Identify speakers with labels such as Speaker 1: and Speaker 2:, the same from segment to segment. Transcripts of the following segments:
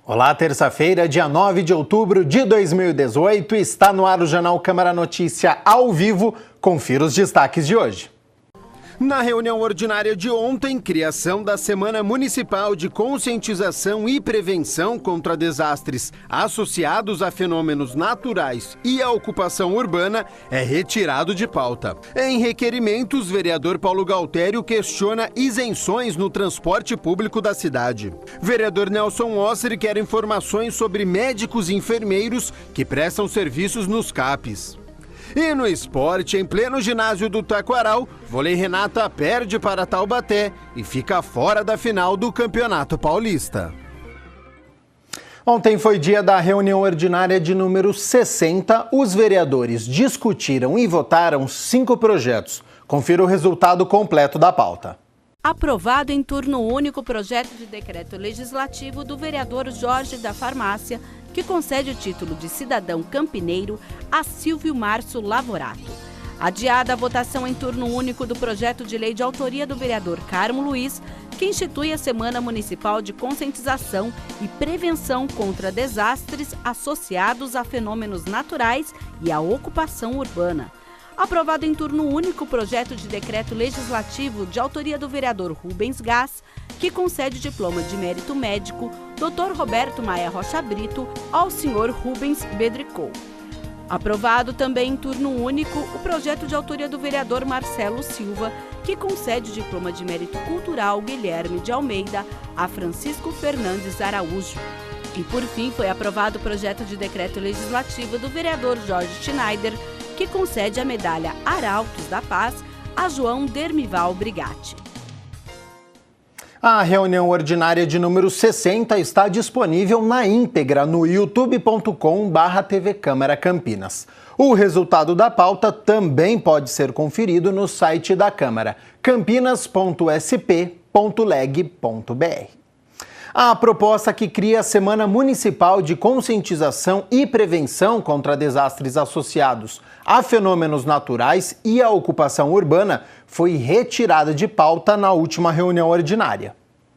Speaker 1: Olá, terça-feira, dia 9 de outubro de 2018, está no ar o Jornal Câmara Notícia ao vivo. Confira os destaques de hoje. Na reunião ordinária de ontem, criação da Semana Municipal de Conscientização e Prevenção contra Desastres associados a fenômenos naturais e à ocupação urbana é retirado de pauta. Em requerimentos, vereador Paulo Galtério questiona isenções no transporte público da cidade. Vereador Nelson Osser quer informações sobre médicos e enfermeiros que prestam serviços nos CAPs. E no esporte, em pleno ginásio do Taquaral, Vôlei Renata perde para Taubaté e fica fora da final do Campeonato Paulista. Ontem foi dia da reunião ordinária de número 60. Os vereadores discutiram e votaram 5 projetos. Confira o resultado completo da pauta.
Speaker 2: Aprovado em turno único o projeto de decreto legislativo do vereador Jorge da Farmácia, que concede o título de cidadão campineiro a Silvio Márcio Lavorato. Adiada a votação em turno único do projeto de lei de autoria do vereador Carmo Luiz, que institui a Semana Municipal de Conscientização e Prevenção contra Desastres associados a fenômenos naturais e à ocupação urbana. Aprovado em turno único o projeto de decreto legislativo de autoria do vereador Rubens Gás, que concede o diploma de mérito médico Dr. Roberto Maia Rocha Brito ao senhor Rubens Bedricou. Aprovado também em turno único o projeto de autoria do vereador Marcelo Silva, que concede o diploma de mérito cultural Guilherme de Almeida a Francisco Fernandes Araújo. E por fim foi aprovado o projeto de decreto legislativo do vereador Jorge Schneider, que concede a medalha Arautos da Paz a João Dermival Brigatti.
Speaker 1: A reunião ordinária de número 60 está disponível na íntegra no youtube.com/TV Câmara Campinas. O resultado da pauta também pode ser conferido no site da Câmara, campinas.sp.leg.br. A proposta que cria a Semana Municipal de Conscientização e Prevenção contra Desastres associados a fenômenos naturais e à ocupação urbana foi retirada de pauta na última reunião ordinária.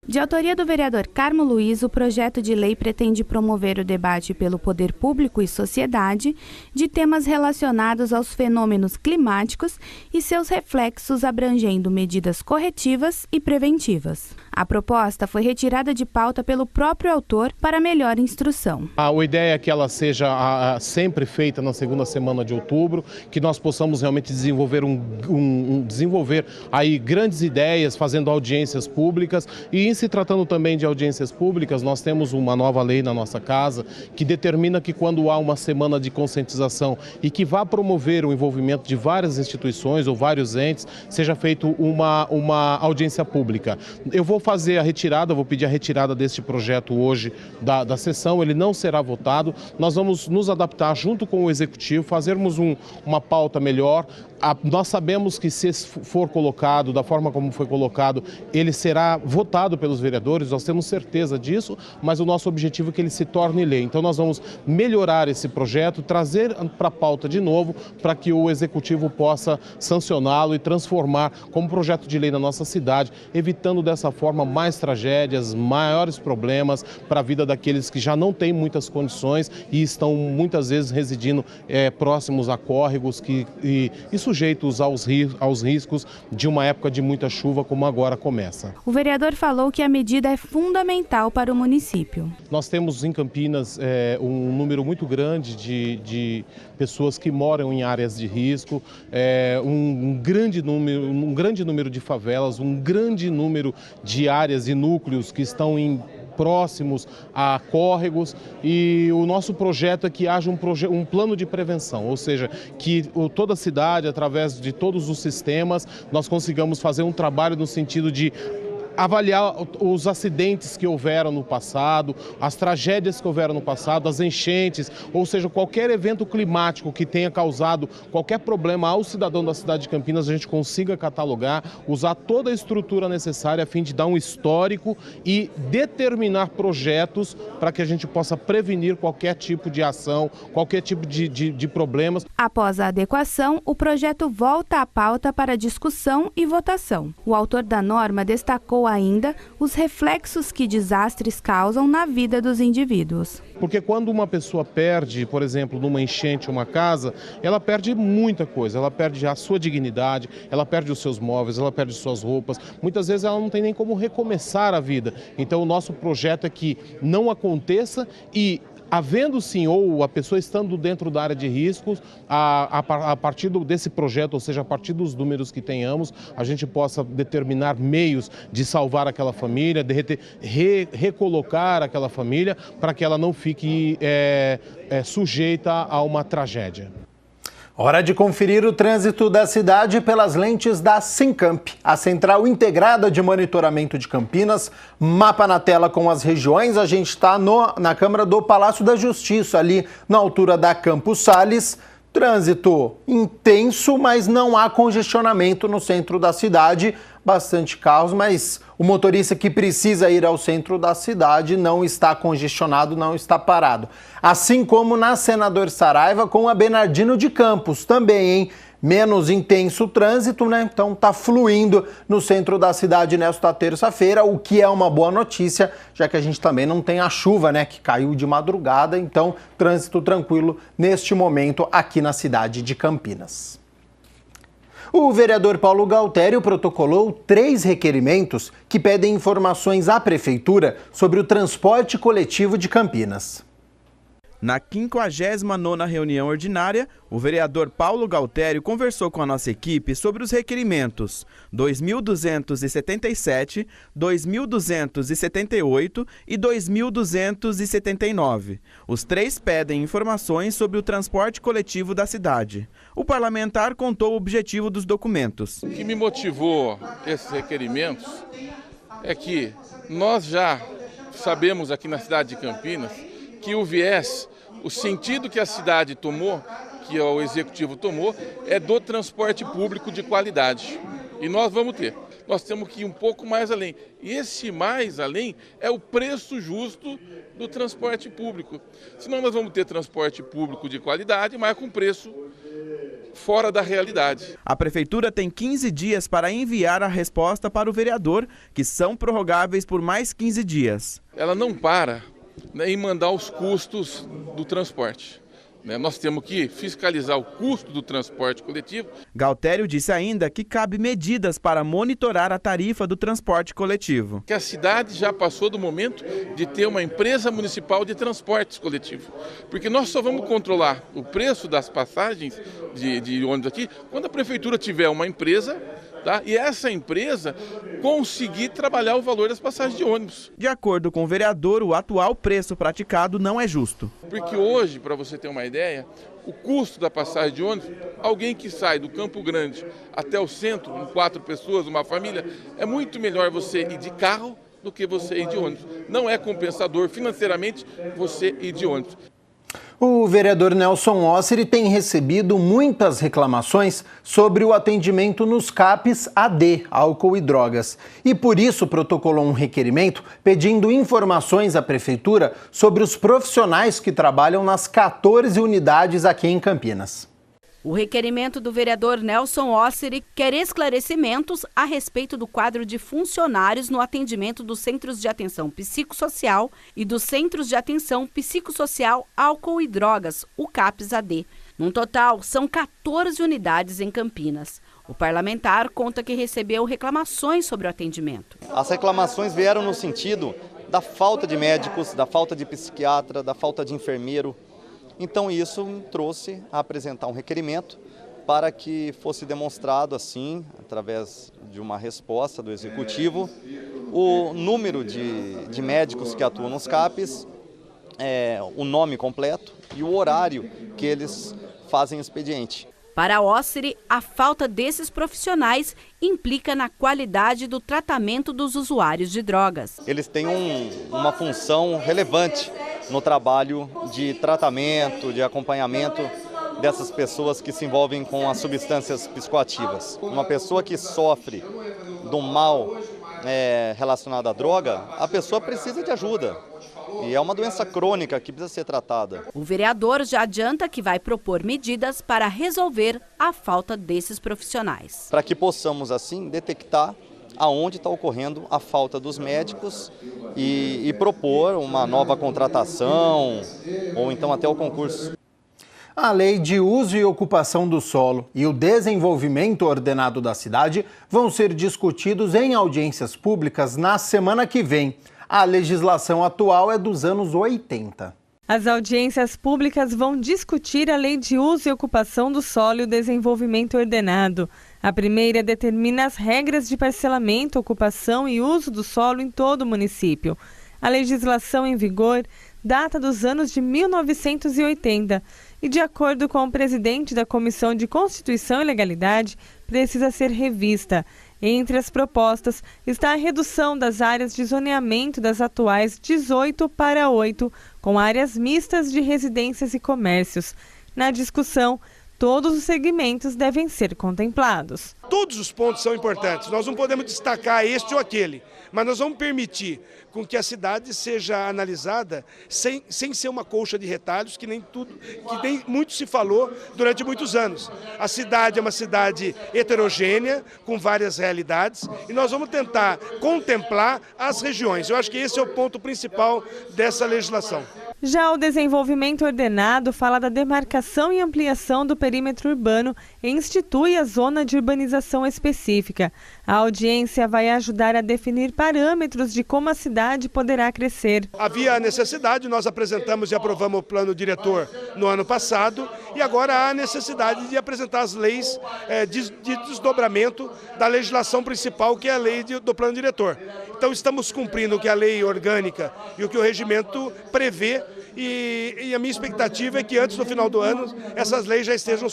Speaker 3: De autoria do vereador Carmo Luiz, o projeto de lei pretende promover o debate pelo poder público e sociedade de temas relacionados aos fenômenos climáticos e seus reflexos, abrangendo medidas corretivas e preventivas. A proposta foi retirada de pauta pelo próprio autor para melhor instrução.
Speaker 4: A ideia é que ela seja sempre feita na segunda semana de outubro, que nós possamos realmente desenvolver desenvolver aí grandes ideias, fazendo audiências públicas. E em se tratando também de audiências públicas, nós temos uma nova lei na nossa casa que determina que quando há uma semana de conscientização e que vá promover o envolvimento de várias instituições ou vários entes, seja feito uma audiência pública. Eu vou fazer a retirada, vou pedir a retirada deste projeto hoje da sessão, ele não será votado. Nós vamos nos adaptar junto com o Executivo, fazermos uma pauta melhor. Nós sabemos que se for colocado, da forma como foi colocado, ele será votado pelos vereadores, nós temos certeza disso, mas o nosso objetivo é que ele se torne lei. Então nós vamos melhorar esse projeto, trazer para a pauta de novo, para que o Executivo possa sancioná-lo e transformar como projeto de lei na nossa cidade, evitando dessa forma mais tragédias, maiores problemas para a vida daqueles que já não têm muitas condições e estão muitas vezes residindo próximos a córregos e sujeitos aos riscos de uma época de muita chuva como agora começa.
Speaker 3: O vereador falou que a medida é fundamental para o município.
Speaker 4: Nós temos em Campinas um número muito grande de pessoas que moram em áreas de risco, um grande número de favelas, um grande número de áreas e núcleos que estão próximos a córregos, e o nosso projeto é que haja um plano de prevenção, ou seja, que toda a cidade, através de todos os sistemas, nós consigamos fazer um trabalho no sentido de avaliar os acidentes que houveram no passado, as tragédias que houveram no passado, as enchentes, ou seja, qualquer evento climático que tenha causado qualquer problema ao cidadão da cidade de Campinas, a gente consiga catalogar, usar toda a estrutura necessária a fim de dar um histórico e determinar projetos para que a gente possa prevenir qualquer tipo de ação, qualquer tipo de problemas.
Speaker 3: Após a adequação, o projeto volta à pauta para discussão e votação. O autor da norma destacou ainda os reflexos que desastres causam na vida dos indivíduos.
Speaker 4: Porque quando uma pessoa perde, por exemplo, numa enchente uma casa, ela perde muita coisa. Ela perde a sua dignidade, ela perde os seus móveis, ela perde suas roupas. Muitas vezes ela não tem nem como recomeçar a vida. Então o nosso projeto é que não aconteça e, havendo sim, ou a pessoa estando dentro da área de riscos, a partir desse projeto, ou seja, a partir dos números que tenhamos, a gente possa determinar meios de salvar aquela família, de recolocar aquela família, para que ela não fique sujeita a uma tragédia.
Speaker 1: Hora de conferir o trânsito da cidade pelas lentes da Sincamp, a Central Integrada de Monitoramento de Campinas. Mapa na tela com as regiões. A gente está na Câmara do Palácio da Justiça, ali na altura da Campos Sales. Trânsito intenso, mas não há congestionamento no centro da cidade. Bastante carros, mas o motorista que precisa ir ao centro da cidade não está congestionado, não está parado. Assim como na Senador Saraiva com a Bernardino de Campos, também, hein? Menos intenso o trânsito, né? Então tá fluindo no centro da cidade nesta terça-feira, o que é uma boa notícia, já que a gente também não tem a chuva, né? Que caiu de madrugada, então trânsito tranquilo neste momento aqui na cidade de Campinas. O vereador Paulo Galtério protocolou 3 requerimentos que pedem informações à Prefeitura sobre o transporte coletivo de Campinas.
Speaker 5: Na 59ª reunião ordinária, o vereador Paulo Galtério conversou com a nossa equipe sobre os requerimentos 2.277, 2.278 e 2.279. Os 3 pedem informações sobre o transporte coletivo da cidade. O parlamentar contou o objetivo dos documentos.
Speaker 6: O que me motivou esses requerimentos é que nós já sabemos aqui na cidade de Campinas que o viés, o sentido que a cidade tomou, que o executivo tomou, é do transporte público de qualidade. E nós vamos ter. Nós temos que ir um pouco mais além. E esse mais além é o preço justo do transporte público. Senão nós vamos ter transporte público de qualidade, mas com preço fora da realidade.
Speaker 5: A Prefeitura tem 15 dias para enviar a resposta para o vereador, que são prorrogáveis por mais 15 dias.
Speaker 6: Ela não para em mandar os custos do transporte. Nós temos que fiscalizar o custo do transporte coletivo.
Speaker 5: Galtério disse ainda que cabe medidas para monitorar a tarifa do transporte coletivo.
Speaker 6: Que a cidade já passou do momento de ter uma empresa municipal de transportes coletivos. Porque nós só vamos controlar o preço das passagens de ônibus aqui quando a Prefeitura tiver uma empresa, tá? E essa empresa conseguir trabalhar o valor das passagens de ônibus.
Speaker 5: De acordo com o vereador, o atual preço praticado não é justo.
Speaker 6: Porque hoje, para você ter uma ideia, o custo da passagem de ônibus, alguém que sai do Campo Grande até o centro, com 4 pessoas, uma família, é muito melhor você ir de carro do que você ir de ônibus. Não é compensador financeiramente você ir de ônibus.
Speaker 1: O vereador Nelson Osseri tem recebido muitas reclamações sobre o atendimento nos CAPs AD, álcool e drogas. E por isso protocolou um requerimento pedindo informações à Prefeitura sobre os profissionais que trabalham nas 14 unidades aqui em Campinas.
Speaker 2: O requerimento do vereador Nelson Osseri quer esclarecimentos a respeito do quadro de funcionários no atendimento dos Centros de Atenção Psicossocial e dos Centros de Atenção Psicossocial Álcool e Drogas, o CAPS-AD. Num total, são 14 unidades em Campinas. O parlamentar conta que recebeu reclamações sobre o atendimento.
Speaker 7: As reclamações vieram no sentido da falta de médicos, da falta de psiquiatra, da falta de enfermeiro. Então isso me trouxe a apresentar um requerimento para que fosse demonstrado assim, através de uma resposta do Executivo, o número de médicos que atuam nos CAPs, o nome completo e o horário que eles fazem o expediente.
Speaker 2: Para Osseri, a falta desses profissionais implica na qualidade do tratamento dos usuários de drogas.
Speaker 7: Eles têm uma função relevante no trabalho de tratamento, de acompanhamento dessas pessoas que se envolvem com as substâncias psicoativas. Uma pessoa que sofre do mal relacionado à droga, a pessoa precisa de ajuda. E é uma doença crônica que precisa ser tratada.
Speaker 2: O vereador já adianta que vai propor medidas para resolver a falta desses profissionais.
Speaker 7: Para que possamos, assim, detectar aonde está ocorrendo a falta dos médicos e propor uma nova contratação ou então até o concurso.
Speaker 1: A lei de uso e ocupação do solo e o desenvolvimento ordenado da cidade vão ser discutidos em audiências públicas na semana que vem. A legislação atual é dos anos 80.
Speaker 8: As audiências públicas vão discutir a lei de uso e ocupação do solo e o desenvolvimento ordenado. A primeira determina as regras de parcelamento, ocupação e uso do solo em todo o município. A legislação em vigor data dos anos de 1980 e, de acordo com o presidente da Comissão de Constituição e Legalidade, precisa ser revista. Entre as propostas está a redução das áreas de zoneamento das atuais 18 para 8, com áreas mistas de residências e comércios. Na discussão, todos os segmentos devem ser contemplados.
Speaker 9: Todos os pontos são importantes, nós não podemos destacar este ou aquele, mas nós vamos permitir com que a cidade seja analisada sem ser uma colcha de retalhos, que nem muito se falou durante muitos anos. A cidade é uma cidade heterogênea, com várias realidades, e nós vamos tentar contemplar as regiões. Eu acho que esse é o ponto principal dessa legislação.
Speaker 8: Já o desenvolvimento ordenado fala da demarcação e ampliação do perímetro urbano e institui a zona de urbanização específica. A audiência vai ajudar a definir parâmetros de como a cidade poderá crescer.
Speaker 9: Havia a necessidade, nós apresentamos e aprovamos o plano diretor no ano passado, e agora há a necessidade de apresentar as leis de desdobramento da legislação principal, que é a lei do plano diretor. Então estamos cumprindo o que a lei orgânica e o que o regimento prevê, e a minha expectativa é que antes do final do ano essas leis já estejam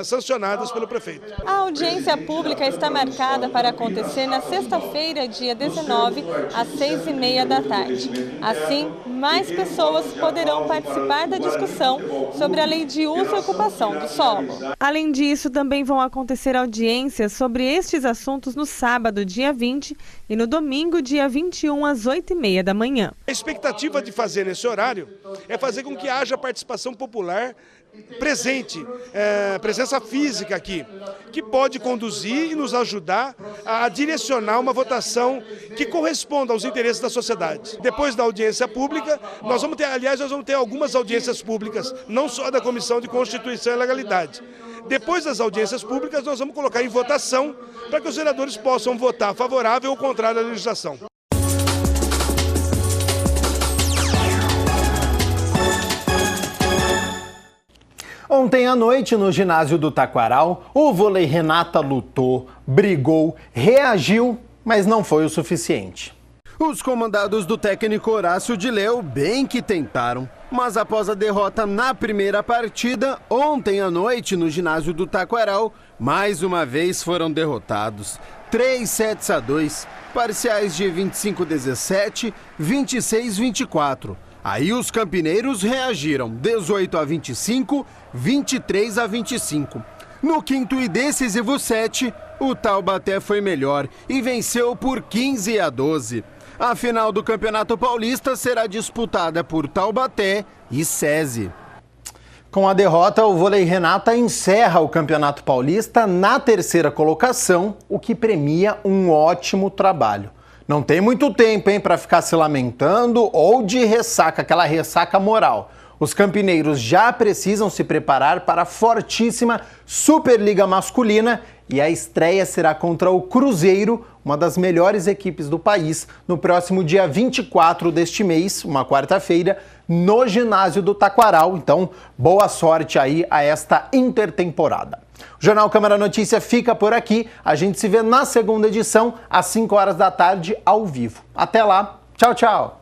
Speaker 9: sancionadas pelo prefeito.
Speaker 8: A audiência pública está marcada para acontecer na sexta-feira, dia 19, às 6h30 da tarde. Assim, mais pessoas poderão participar da discussão sobre a lei de uso e ocupação do solo. Além disso, também vão acontecer audiências sobre estes assuntos no sábado, dia 20, e no domingo, dia 21, às 8h30 da manhã.
Speaker 9: A expectativa de fazer nesse horário é fazer com que haja participação popular presente, presença física aqui, que pode conduzir e nos ajudar a direcionar uma votação que corresponda aos interesses da sociedade. Depois da audiência pública, nós vamos ter algumas audiências públicas, não só da Comissão de Constituição e Legalidade. Depois das audiências públicas, nós vamos colocar em votação para que os vereadores possam votar favorável ou contrário à legislação.
Speaker 1: Ontem à noite, no ginásio do Taquaral, o vôlei Renata lutou, brigou, reagiu, mas não foi o suficiente. Os comandados do técnico Horácio de Leu bem que tentaram, mas após a derrota na primeira partida, ontem à noite, no ginásio do Taquaral, mais uma vez foram derrotados. 3-2, parciais de 25-17, 26-24. Aí os campineiros reagiram, 18-25, 23-25. No quinto e decisivo set, o Taubaté foi melhor e venceu por 15-12. A final do Campeonato Paulista será disputada por Taubaté e SESI. Com a derrota, o vôlei Renata encerra o Campeonato Paulista na terceira colocação, o que premia um ótimo trabalho. Não tem muito tempo, para ficar se lamentando ou de ressaca, aquela ressaca moral. Os campineiros já precisam se preparar para a fortíssima Superliga Masculina e a estreia será contra o Cruzeiro, uma das melhores equipes do país, no próximo dia 24 deste mês, uma quarta-feira, no ginásio do Taquaral. Então, boa sorte aí a esta intertemporada. O Jornal Câmara Notícia fica por aqui. A gente se vê na segunda edição, às 5 horas da tarde, ao vivo. Até lá. Tchau, tchau.